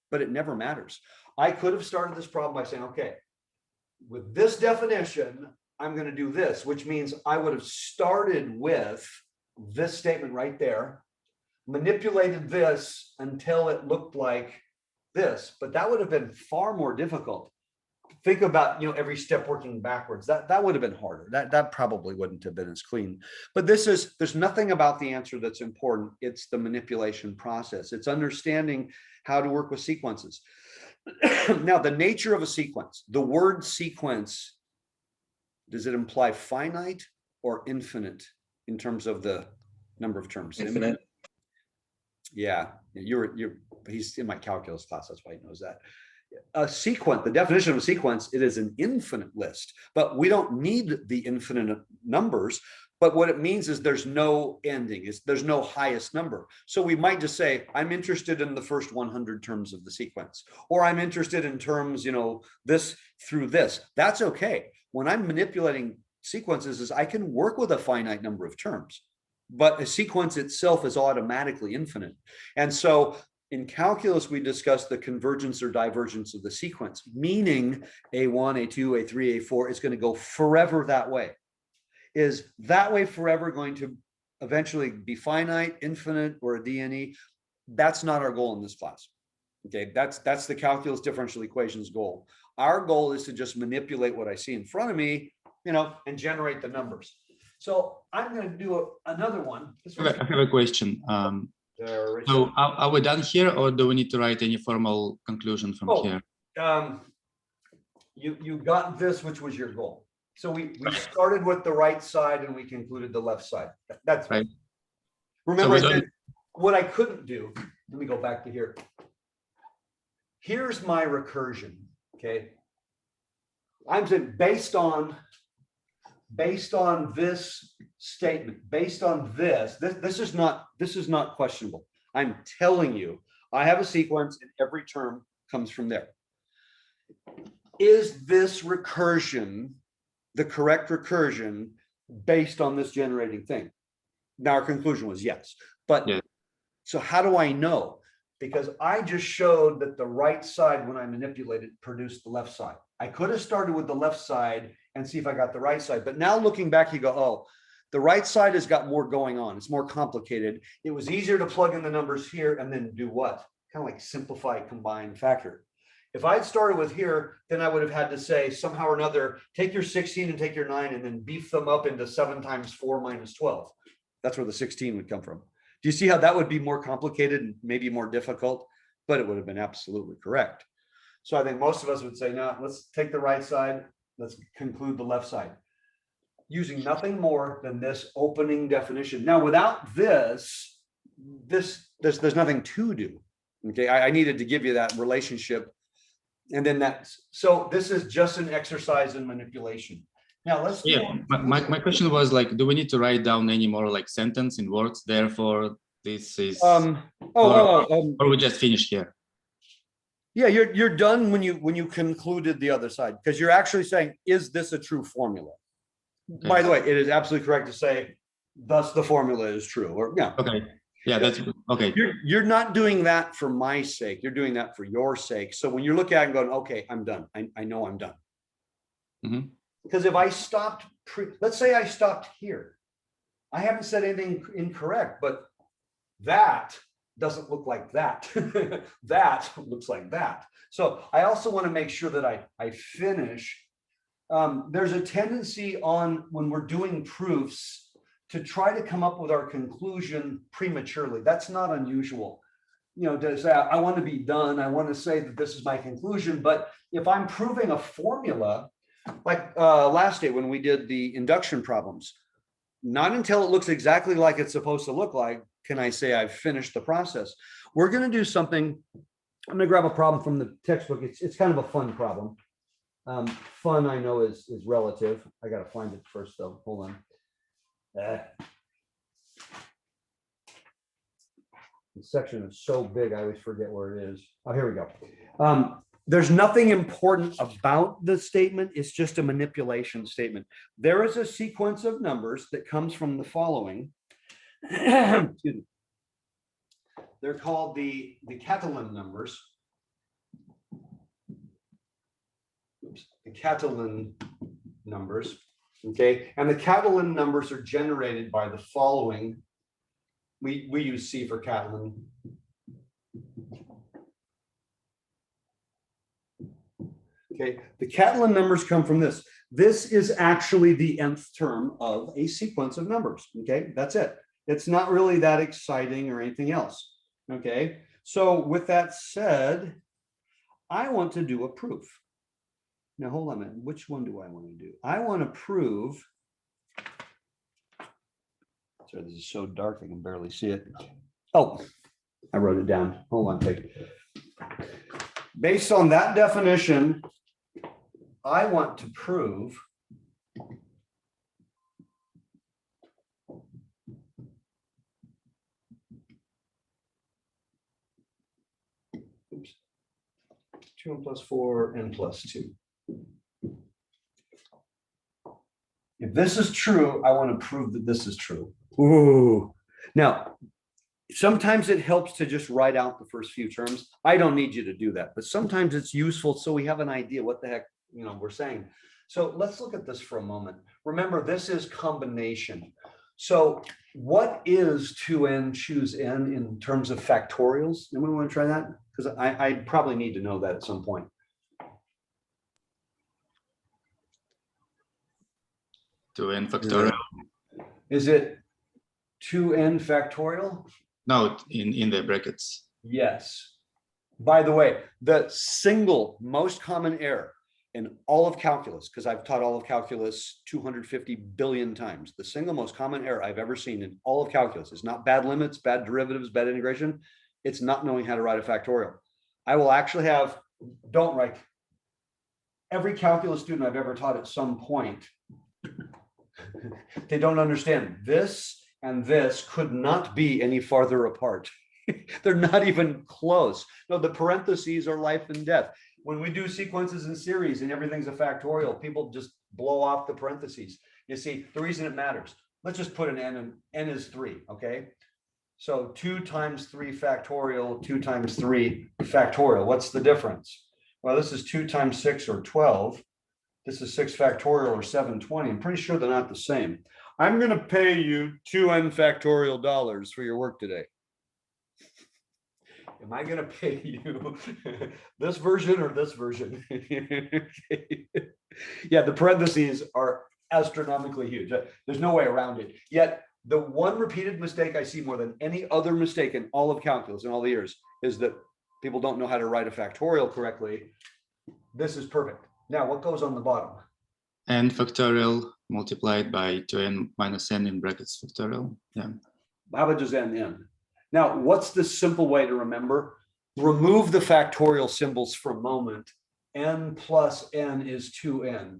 but it never matters. I could have started this problem by saying, okay, with this definition, I'm going to do this, which means I would have started with this statement right there, manipulated this until it looked like this, but that would have been far more difficult. Think about, every step working backwards. That would have been harder. That probably wouldn't have been as clean. But there's nothing about the answer that's important. It's the manipulation process. It's understanding how to work with sequences. Now, the nature of a sequence, the word sequence, does it imply finite or infinite in terms of the number of terms? Infinite. Yeah, he's in my calculus class. That's why he knows that. A sequence, the definition of a sequence, it is an infinite list, but we don't need the infinite numbers. But what it means is there's no ending, there's no highest number. So we might just say, I'm interested in the first 100 terms of the sequence, or I'm interested in terms, this through this. That's okay. When I'm manipulating sequences, is I can work with a finite number of terms, but a sequence itself is automatically infinite. And so in calculus, we discuss the convergence or divergence of the sequence, meaning A1, A2, A3, A4 is going to go forever that way. Is that way forever going to eventually be finite, infinite, or a DNE? That's not our goal in this class. Okay, that's the calculus differential equations goal. Our goal is to just manipulate what I see in front of me, and generate the numbers. So I'm going to do another one. I have a question. So are we done here, or do we need to write any formal conclusion from here? You got this, which was your goal. So we started with the right side and we concluded the left side. That's Right. Remember, So I said what I couldn't do. Let me go back to here. Here's my recursion. Okay. I'm saying based on this statement, based on this is not questionable. I'm telling you, I have a sequence and every term comes from there. Is this recursion the correct recursion based on this generating thing? Now, our conclusion was yes. But yeah. So how do I know? Because I just showed that the right side, when I manipulated, produced the left side. I could have started with the left side and see if I got the right side. But now looking back, you go, oh, the right side has got more going on. It's more complicated. It was easier to plug in the numbers here and then do what? Kind of like simplify, combine, factor. If I'd started with here, then I would have had to say somehow or another, take your 16 and take your 9 and then beef them up into 7 times 4 minus 12. That's where the 16 would come from. Do you see how that would be more complicated and maybe more difficult, but it would have been absolutely correct. So I think most of us would say, no, let's take the right side. Let's conclude the left side using nothing more than this opening definition. Now, without this, there's nothing to do. Okay. I needed to give you that relationship. And then so this is just an exercise in manipulation. Now let's my question was like, do we need to write down any more like sentence in words? Therefore, this is or we just finished here. Yeah, you're done when you concluded the other side, because you're actually saying, is this a true formula? Okay. By the way, it is absolutely correct to say, thus the formula is true. Or yeah. Okay. Yeah, that's okay. You're not doing that for my sake. You're doing that for your sake. So when you look at it and going, okay, I'm done. I know I'm done. Mm-hmm. Because if I stopped, let's say I stopped here. I haven't said anything incorrect, but that doesn't look like that. That looks like that. So I also want to make sure that I finish. There's a tendency when we're doing proofs to try to come up with our conclusion prematurely. That's not unusual. You know, to say, I want to be done. I want to say that this is my conclusion. But if I'm proving a formula, like last day when we did the induction problems, not until it looks exactly like it's supposed to look like can I say I've finished the process. We're going to do something. I'm going to grab a problem from the textbook. It's kind of a fun problem. Fun, I know, is relative. I got to find it first, though. Hold on. The section is so big, I always forget where it is. Oh, here we go. There's nothing important about the statement. It's just a manipulation statement. There is a sequence of numbers that comes from the following. Excuse me. They're called the Catalan numbers. Oops, the Catalan numbers. Okay, and the Catalan numbers are generated by the following. We use C for Catalan. Okay, the Catalan numbers come from this. This is actually the nth term of a sequence of numbers. Okay, that's it. It's not really that exciting or anything else. Okay, so with that said, I want to do a proof. Now, hold on a minute. Which one do I want to do? I want to prove. Sorry, this is so dark, I can barely see it. Oh, I wrote it down. Hold on, take it. Based on that definition, I want to prove oops, 2n plus 4 n plus 2. If this is true, I want to prove that this is true. Ooh. Now, sometimes it helps to just write out the first few terms. I don't need you to do that, but sometimes it's useful so we have an idea what the heck, you know, we're saying. So let's look at this for a moment. Remember, this is combination. So what is 2n choose n in terms of factorials? Anyone want to try that? Because I probably need to know that at some point. 2n factorial. Is it 2n factorial? No, in the brackets. Yes. By the way, the single most common error in all of calculus, because I've taught all of calculus 250 billion times, the single most common error I've ever seen in all of calculus is not bad limits, bad derivatives, bad integration. It's not knowing how to write a factorial. I will actually have, don't write, every calculus student I've ever taught at some point, they don't understand this and this could not be any farther apart. They're not even close. No, the parentheses are life and death. When we do sequences in series and everything's a factorial, people just blow off the parentheses. You see, the reason it matters, let's just put an n, and n is 3, okay? So 2 times 3 factorial, 2 times 3 factorial. What's the difference? Well, this is 2 times 6 or 12. This is 6 factorial or 720. I'm pretty sure they're not the same. I'm going to pay you $2n factorial dollars for your work today. Am I going to pay you this version or this version? Yeah, the parentheses are astronomically huge. There's no way around it. Yet the one repeated mistake I see more than any other mistake in all of calculus in all the years is that people don't know how to write a factorial correctly. This is perfect. Now, what goes on the bottom? N factorial multiplied by 2n minus n in brackets factorial. Yeah. How about just n? Now, what's the simple way to remember? Remove the factorial symbols for a moment. N plus n is 2n,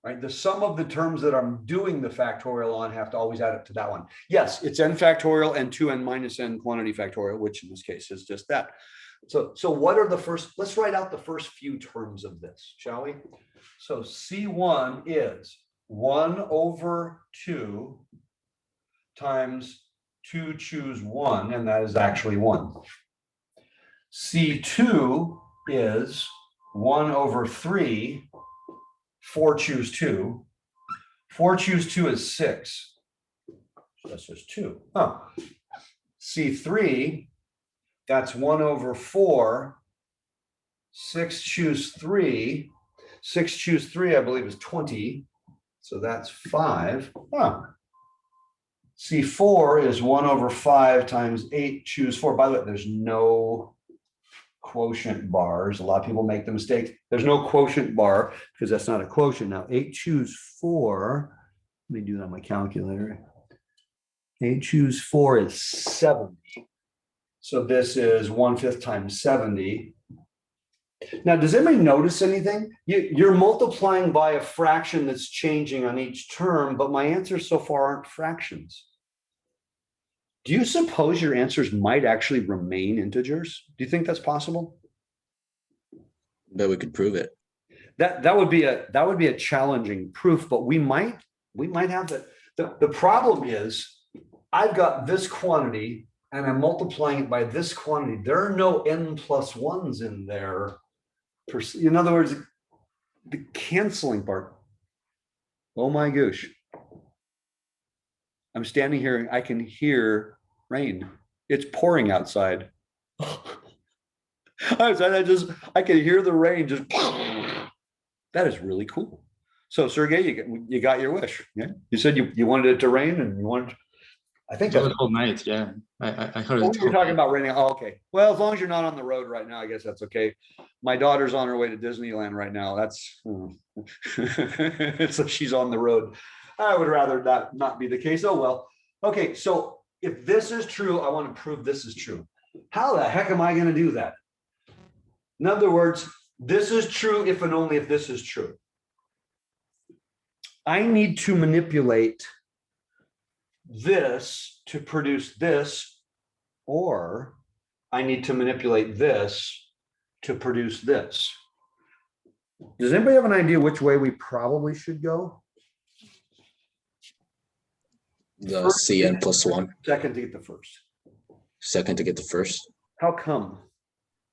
right? The sum of the terms that I'm doing the factorial on have to always add up to that one. Yes, it's n factorial and 2n minus n quantity factorial, which in this case is just that. So what are the first, let's write out the first few terms of this, shall we? So C1 is 1 over 2 times 2 choose 1, and that is actually 1. C2 is 1 over 3, 4 choose 2. 4 choose 2 is 6. So that's just 2. Oh. C3, that's 1 over 4, 6 choose 3. 6 choose 3, I believe, is 20. So that's 5. Oh. C4 is 1 over 5 times 8 choose 4. By the way, there's no quotient bars. A lot of people make the mistake. There's no quotient bar because that's not a quotient. Now 8 choose 4. Let me do that on my calculator. 8 choose 4 is 70. So this is 1/5 times 70. Now, does anybody notice anything? You're multiplying by a fraction that's changing on each term, but my answers so far aren't fractions. Do you suppose your answers might actually remain integers? Do you think that's possible? Bet we could prove it. That would be a challenging proof, but we might have that. The problem is I've got this quantity and I'm multiplying it by this quantity. There are no n plus 1s in there. In other words, the canceling part. Oh my gosh. I'm standing here and I can hear rain. It's pouring outside. I can hear the rain just. That is really cool. So Sergey, you got your wish. Yeah, you said you wanted it to rain and you wanted. I think that's the whole night. Yeah, I heard oh, it. You're talking about raining. Oh, okay. Well, as long as you're not on the road right now, I guess that's okay. My daughter's on her way to Disneyland right now. That's so she's on the road. I would rather that not be the case. Oh well. Okay, so if this is true, I want to prove this is true. How the heck am I going to do that? In other words, this is true if and only if this is true. I need to manipulate this to produce this, or I need to manipulate this to produce this. Does anybody have an idea which way we probably should go? The Cn plus 1. Second to get the first. Second to get the first. How come?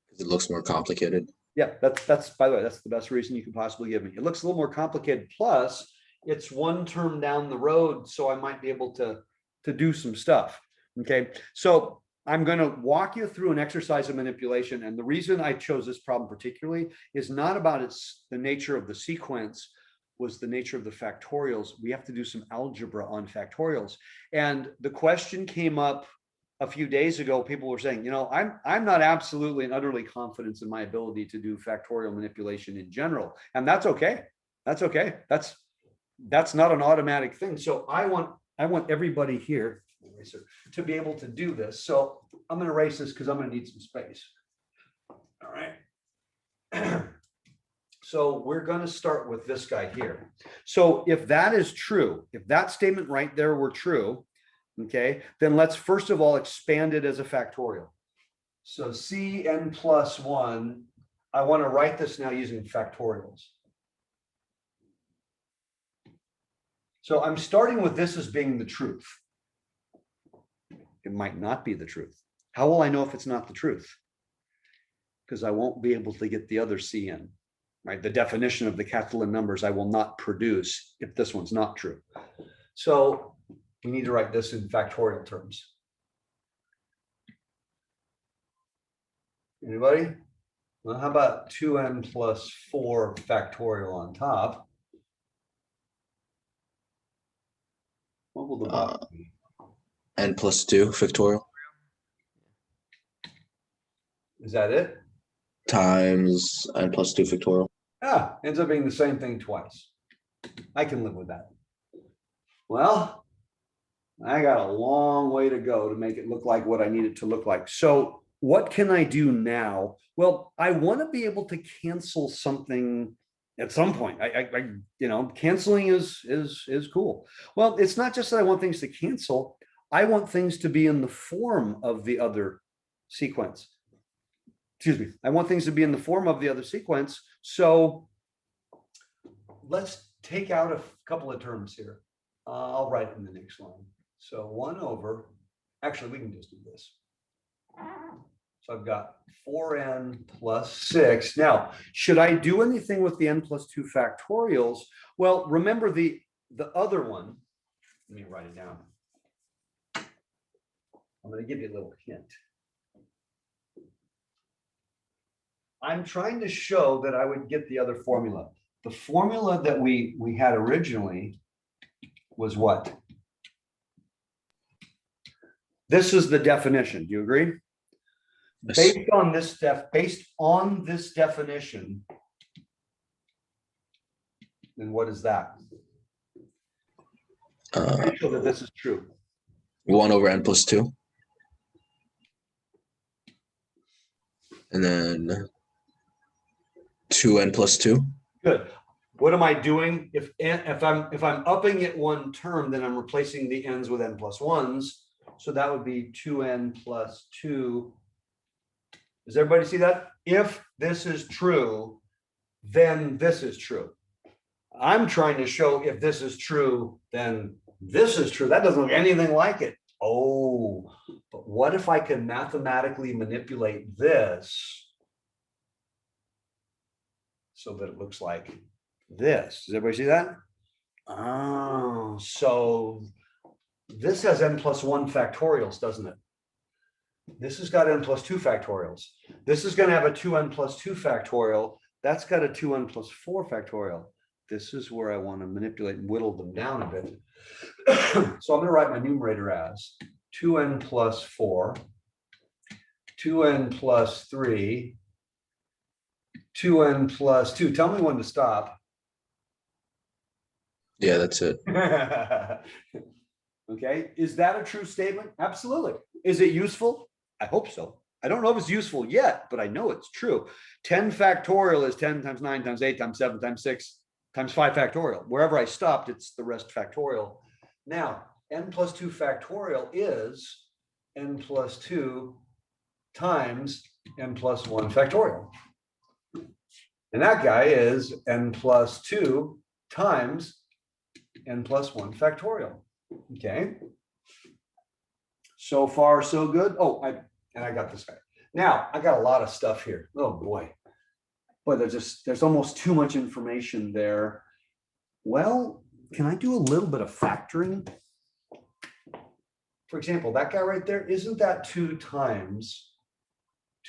Because it looks more complicated. Yeah, that's by the way, that's the best reason you could possibly give me. It looks a little more complicated. Plus, it's one term down the road, so I might be able to do some stuff. Okay, so I'm going to walk you through an exercise of manipulation, and the reason I chose this problem particularly is not about the nature of the sequence, was the nature of the factorials. We have to do some algebra on factorials, and the question came up a few days ago, people were saying, I'm not absolutely and utterly confident in my ability to do factorial manipulation in general. And that's okay. That's okay. That's not an automatic thing. So I want everybody here to be able to do this. So I'm going to erase this because I'm going to need some space. All right. So we're going to start with this guy here. So if that is true, if that statement right there were true, okay, then let's first of all expand it as a factorial. So Cn plus 1, I want to write this now using factorials. So I'm starting with this as being the truth. It might not be the truth. How will I know if it's not the truth? Because I won't be able to get the other Cn, right? The definition of the Catalan numbers I will not produce if this one's not true. So we need to write this in factorial terms. Anybody? Well, how about 2n plus 4 factorial on top? What will the bottom be? N plus 2 factorial. Is that it? Times n plus 2 factorial. Ah, ends up being the same thing twice. I can live with that. Well, I got a long way to go to make it look like what I need it to look like. So what can I do now? Well, I want to be able to cancel something at some point. Canceling is cool. Well, it's not just that I want things to cancel. I want things to be in the form of the other sequence. Excuse me. I want things to be in the form of the other sequence. So let's take out a couple of terms here. I'll write it in the next line. So 1 over, actually, we can just do this. So I've got 4n plus 6. Now, should I do anything with the n plus 2 factorials? Well, remember the other one. Let me write it down. I'm going to give you a little hint. I'm trying to show that I would get the other formula. The formula that we had originally was what? This is the definition. Do you agree? Yes. Based on this definition, then what is that? Show that this is true. 1 over n plus 2. And then 2n plus 2. Good. What am I doing? If I'm upping it one term, then I'm replacing the n's with n plus 1s. So that would be 2n plus 2. Does everybody see that? If this is true, then this is true. I'm trying to show if this is true, then this is true. That doesn't look anything like it. Oh, but what if I can mathematically manipulate this so that it looks like this? Does everybody see that? Oh, so this has n plus 1 factorials, doesn't it? This has got n plus 2 factorials. This is going to have a 2n plus 2 factorial. That's got a 2n plus 4 factorial. This is where I want to manipulate and whittle them down a bit. So I'm going to write my numerator as 2n plus 4, 2n plus 3, 2n plus 2. Tell me when to stop. Yeah, that's it. Okay, is that a true statement? Absolutely. Is it useful? I hope so. I don't know if it's useful yet, but I know it's true. 10 factorial is 10 times 9 times 8 times 7 times 6 times 5 factorial. Wherever I stopped, it's the rest factorial. Now, n plus 2 factorial is n plus 2 times n plus 1 factorial. And that guy is n plus 2 times n plus 1 factorial. Okay. So far, so good. Oh, I got this guy. Now, I got a lot of stuff here. Oh boy. Boy, there's almost too much information there. Well, can I do a little bit of factoring? For example, that guy right there, isn't that 2 times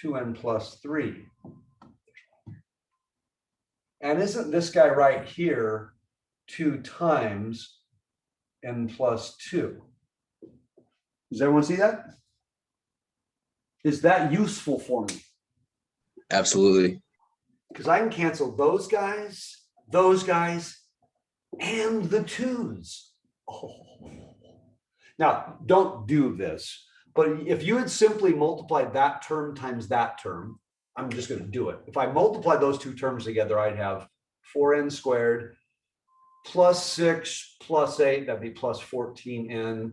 2n plus 3? And isn't this guy right here 2 times n plus 2? Does everyone see that? Is that useful for me? Absolutely. Because I can cancel those guys, and the twos. Oh. Now, don't do this, but if you had simply multiplied that term times that term, I'm just going to do it. If I multiply those two terms together, I'd have 4n squared plus 6 plus 8, that'd be plus 14n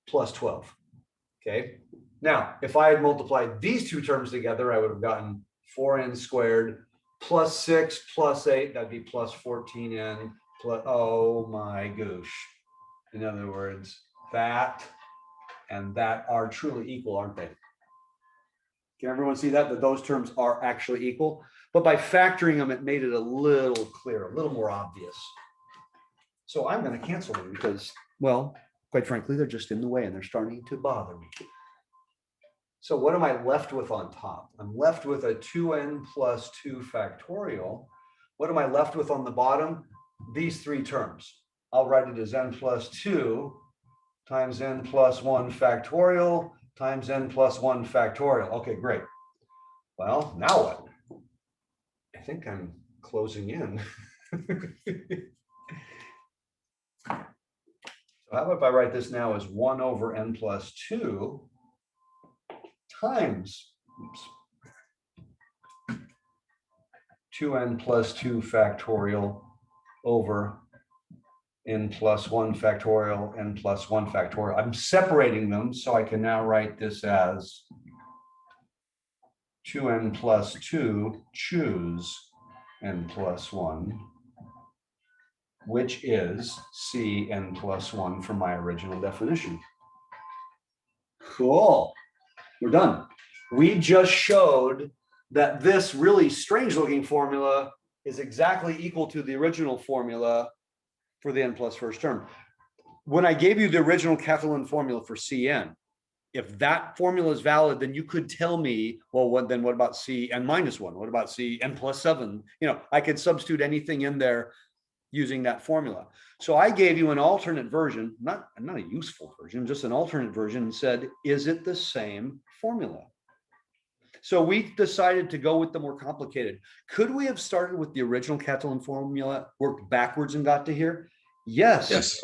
plus 12. Okay. Now, if I had multiplied these two terms together, I would have gotten 4n squared plus 6 plus 8, that'd be plus 14n plus, oh my gosh. In other words, that and that are truly equal, aren't they? Can everyone see that those terms are actually equal? But by factoring them, it made it a little clearer, a little more obvious. So I'm going to cancel them because, well, quite frankly, they're just in the way and they're starting to bother me. So what am I left with on top? I'm left with a 2n plus 2 factorial. What am I left with on the bottom? These three terms. I'll write it as n plus 2 times n plus 1 factorial times n plus 1 factorial. Okay, great. Well, now what? I think I'm closing in. So how about if I write this now as 1 over n plus 2 times 2n plus 2 factorial over n plus 1 factorial, n plus 1 factorial. I'm separating them, so I can now write this as 2n plus 2 choose n plus 1, which is c n plus 1 from my original definition. Cool. We're done. We just showed that this really strange looking formula is exactly equal to the original formula for the n plus first term. When I gave you the original Catalan formula for Cn, if that formula is valid, then you could tell me, well, then what about Cn minus 1? What about Cn plus 7? You know, I could substitute anything in there using that formula. So I gave you an alternate version, not a useful version, just an alternate version, and said, is it the same formula? So we decided to go with the more complicated. Could we have started with the original Catalan formula, worked backwards and got to here? Yes. Yes.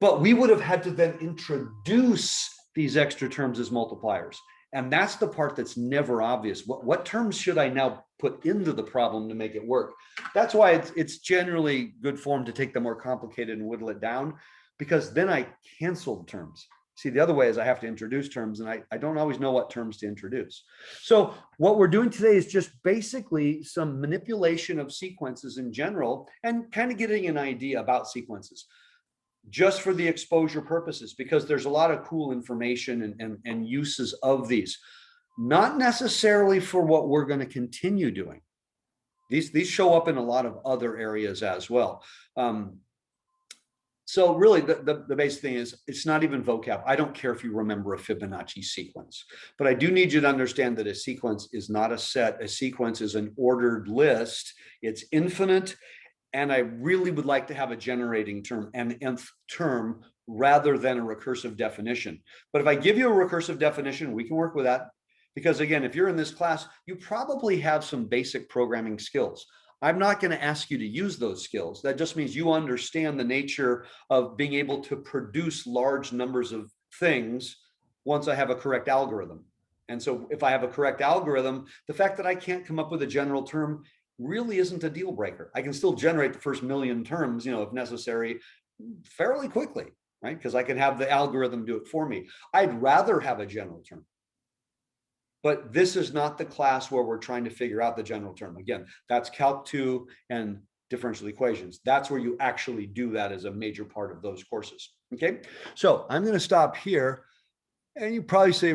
But we would have had to then introduce these extra terms as multipliers. And that's the part that's never obvious. What terms should I now put into the problem to make it work? That's why it's generally good form to take the more complicated and whittle it down, because then I canceled terms. See, the other way is I have to introduce terms, and I don't always know what terms to introduce. So what we're doing today is just basically some manipulation of sequences in general and kind of getting an idea about sequences, just for the exposure purposes, because there's a lot of cool information and uses of these, not necessarily for what we're going to continue doing. These show up in a lot of other areas as well. So really the basic thing is it's not even vocab. I don't care if you remember a Fibonacci sequence, but I do need you to understand that a sequence is not a set. A sequence is an ordered list. It's infinite. And I really would like to have a generating term, an nth term, rather than a recursive definition. But if I give you a recursive definition, we can work with that. Because again, if you're in this class, you probably have some basic programming skills. I'm not going to ask you to use those skills. That just means you understand the nature of being able to produce large numbers of things once I have a correct algorithm. And so if I have a correct algorithm, the fact that I can't come up with a general term really isn't a deal breaker. I can still generate the first million terms, you know, if necessary, fairly quickly, right? Because I can have the algorithm do it for me. I'd rather have a general term. But this is not the class where we're trying to figure out the general term. Again, that's Calc 2 and differential equations. That's where you actually do that as a major part of those courses. Okay, so I'm going to stop here. And you probably say,